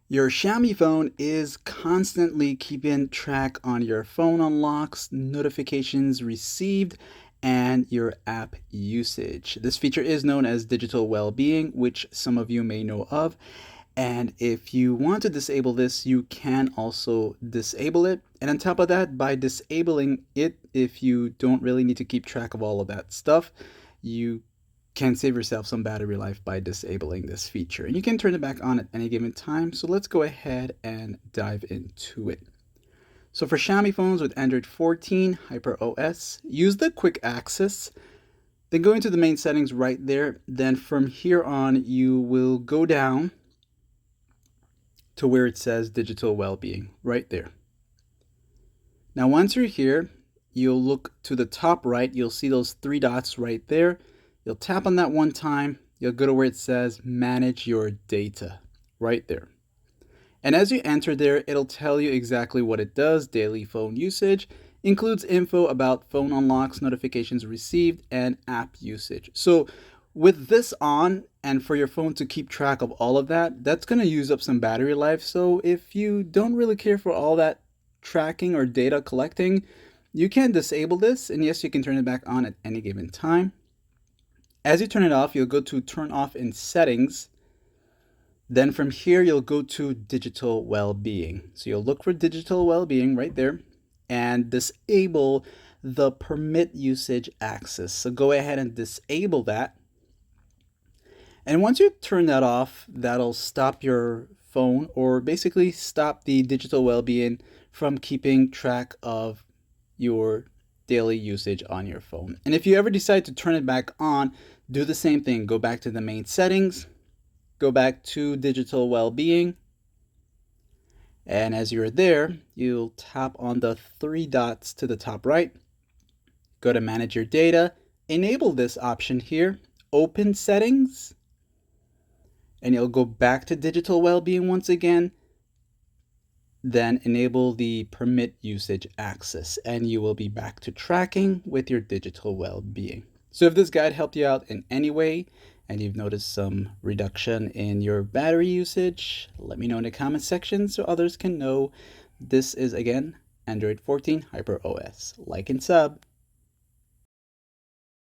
Your Xiaomi phone is constantly keeping track on your phone unlocks, notifications received, and your app usage. This feature is known as digital well-being, which some of you may know of. And if you want to disable this, you can also disable it. And on top of that, by disabling it, if you don't really need to keep track of all of that stuff, you can save yourself some battery life by disabling this feature. And you can turn it back on at any given time. So let's go ahead and dive into it. So for Xiaomi phones with Android 14 Hyper OS, use the quick access. Then go into the main settings right there. Then from here on, you will go down to where it says digital well-being right there. Now, once you're here, you'll look to the top right. You'll see those three dots right there. You'll tap on that one time. You'll go to where it says manage your data right there. And as you enter there, it'll tell you exactly what it does. Daily phone usage includes info about phone unlocks, notifications received, and app usage. So with this on, and for your phone to keep track of all of that, that's going to use up some battery life. So if you don't really care for all that tracking or data collecting, you can disable this. And yes, you can turn it back on at any given time. As you turn it off, you'll go to turn off in settings. Then from here, you'll go to digital well-being. So you'll look for digital well-being right there and disable the permit usage access. So go ahead and disable that. And once you turn that off, that'll stop your phone, or basically stop the digital well-being from keeping track of your daily usage on your phone. And if you ever decide to turn it back on, do the same thing. Go back to the main settings, go back to digital well-being, and as you're there, you'll tap on the three dots to the top right, go to manage your data, enable this option here, open settings, and you'll go back to digital well-being once again, then enable the permit usage access, and you will be back to tracking with your digital well-being. So if this guide helped you out in any way and you've noticed some reduction in your battery usage, let me know in the comment section so others can know. This is again Android 14 Hyper OS. Like and sub.